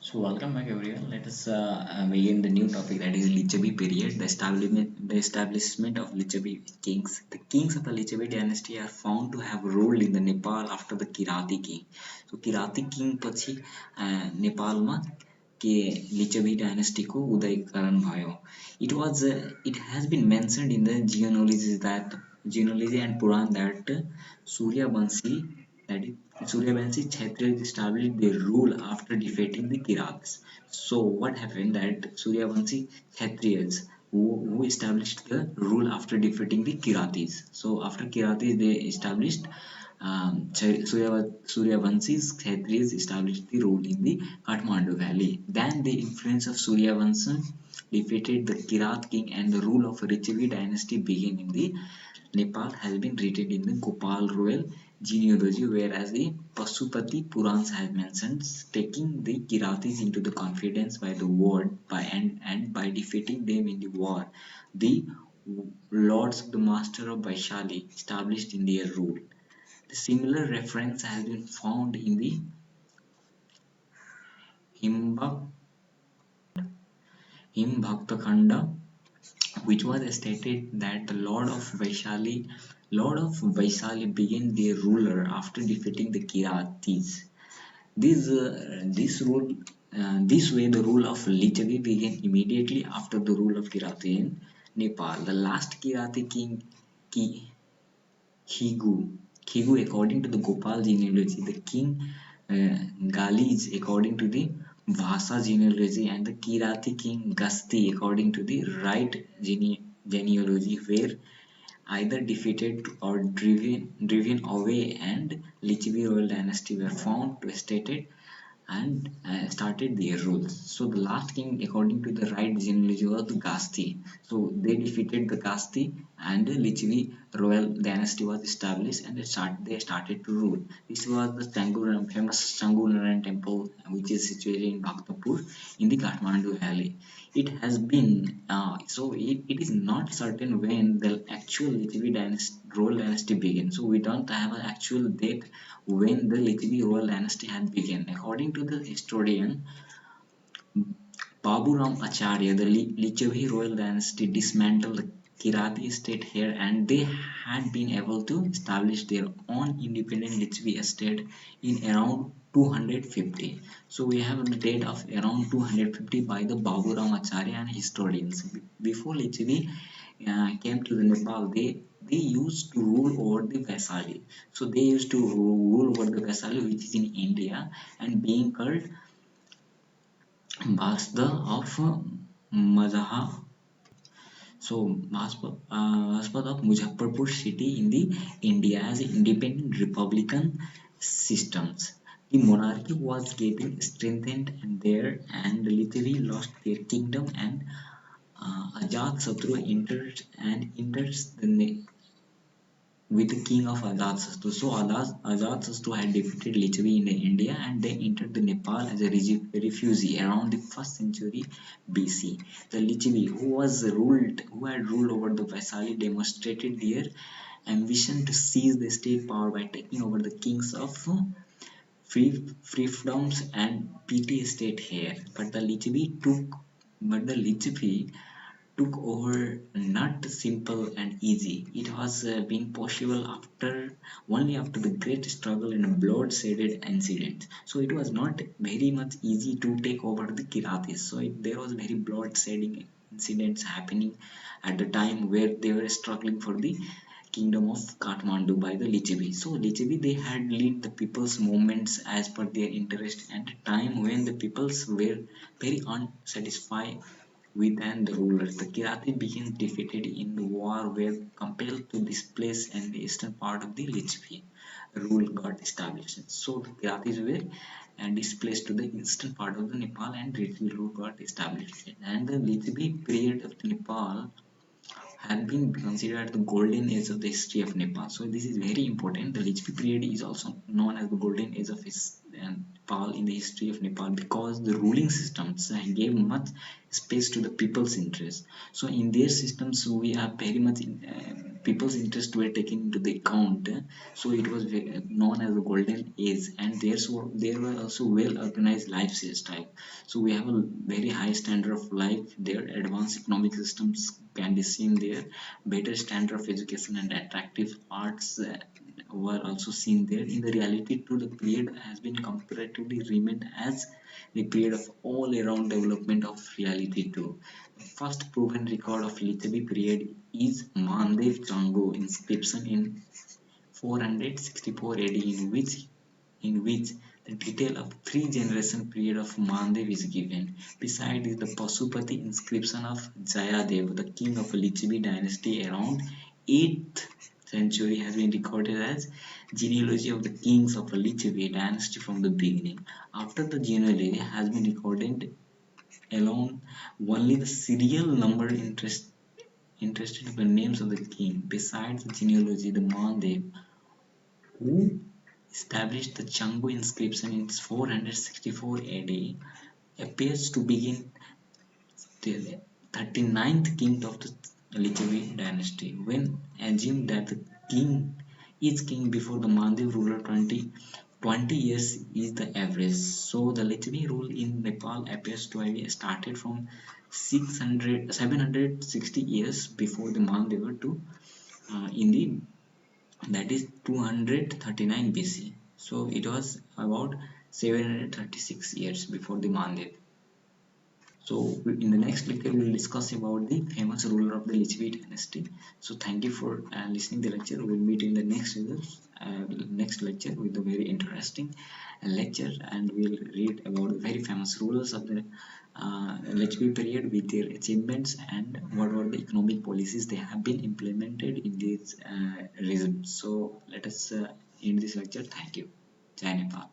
So welcome back everyone. Let us begin the new topic, that is Lichavi period, the establishment of Lichavi kings. The kings of the Lichavi dynasty are found to have ruled in the Nepal after the Kirati king. So Kirati king पछि नेपालमा के लिच्छवी डायनेस्टीको उदयकरण भयो. It has been mentioned in the genealogy and Puran that Suryavanshi, that is Suryavanshi Kshatriyas established their rule after defeating the Kirats. So what happened that Suryavanshi Kshatriyas who established the rule after defeating the Kiratis. So after Kiratis they established Suryavanshis Kshatriyas established the rule in the Kathmandu valley. Then the influence of Suryavanshi defeated the Kirat king and the rule of Lichavi dynasty began in the Nepal has been written in the Gopal royal genealogy, whereas the Pasupati Purans have mentioned taking the Kiratis into the confidence by the word and by defeating them in the war. The lords of the master of Vaishali established in their rule. The similar reference has been found in the Himbak Himbhaktakhanda, which was stated that the Lord of Vaishali began their ruler after defeating the Kiratis. This way, the rule of Lichavi began immediately after the rule of Kirati in Nepal. The last Kirati king, Ki, Khigu, according to the Gopal genealogy, the king Galij, according to the Vasa genealogy, and the Kirati king Gasti, according to the right genealogy, were either defeated or driven away, and Lichavi royal dynasty were found to stated and started their rules. So the last king, according to the right genealogy, was the Gasti. So they defeated the Gasti, and the Lichavi royal dynasty was established, and they started to rule. This was the famous Changunaran temple, which is situated in Bhaktapur in the Kathmandu valley. It has been it is not certain when the actual Lichavi dynasty royal dynasty began. So we don't have an actual date when the Lichavi royal dynasty had begun. According to the historian Baburam Acharya, the Lichavi royal dynasty dismantled the Kirati state here, and they had been able to establish their own independent Lichavi estate in around 250. So we have the date of around 250 by the Baburam Acharya and historians. Before Lichavi came to the Nepal, they used to rule over the Vaisali. So they used to rule over the Vaisali, which is in India, and being called Basda of Mazaha. So Basda of Muzaffarpur city in the India as independent republican systems. The monarchy was getting strengthened and there, and the Lichavi lost their kingdom, and Ajat Satru enters with the king of Ajatasattu. So Ajatasattu had defeated Lichavi in India, and they entered the Nepal as a refugee around the 1st century BC. The Lichavi, who had ruled over the Vaisali, demonstrated their ambition to seize the state power by taking over the kings of fiefdoms and petty estate here. But the Lichavi took over not simple and easy. It was being possible only after the great struggle and blood-shedded incident. So it was not very much easy to take over the Kiratis. So there was very blood-shedding incidents happening at the time where they were struggling for the kingdom of Kathmandu by the Lichavi. So Lichavi, they had lead the people's movements as per their interest, and a time when the peoples were very unsatisfied with and the rulers. The Kirati became defeated in the war, were compelled to displace and the eastern part of the Lichavi rule got established. So the Kiratis were displaced to the eastern part of the Nepal, and Lichavi rule got established. And the Lichavi period of the Nepal have been considered the golden age of the history of Nepal. So this is very important. The Lichavi period is also known as the golden age of Nepal in the history of Nepal because the ruling systems gave much space to the people's interest. So in their systems, we are very much people's interest were taken into the account. So it was known as the golden age, and there were also well organized lifestyle. So we have a very high standard of life there. Advanced economic systems can be seen there. Better standard of education and attractive arts were also seen there. In the reality too, the period has been comparatively remained as the period of all around development of reality too. The first proven record of Lichavi period is Mandev Chango inscription in 464 AD, in which the detail of three-generation period of Mandev is given. Besides the Pasupati inscription of Jayadev, the king of Lichavi dynasty around 8th century has been recorded as genealogy of the kings of Lichavi dynasty from the beginning. After the genealogy has been recorded alone, only the serial number interested in the names of the king. Besides the genealogy, the Mandev who established the Changu inscription in 464 AD, appears to begin the 39th king of the Lichavi dynasty. When assumed that the king each king before the Maldiv ruler 20 years is the average. So the Lichavi rule in Nepal appears to have started from 760 years before the Maldiv to in the that is 239 BC. So it was about 736 years before the Mandev. So in the next lecture we will discuss about the famous ruler of the Lichvi dynasty. So thank you for listening the lecture. We will meet in the next lecture with a very interesting lecture, and we will read about the very famous rulers of the Lichvi period with their achievements and what were the economic policies they have been implemented in these regions. So let us end this lecture. Thank you. Jai Nepal.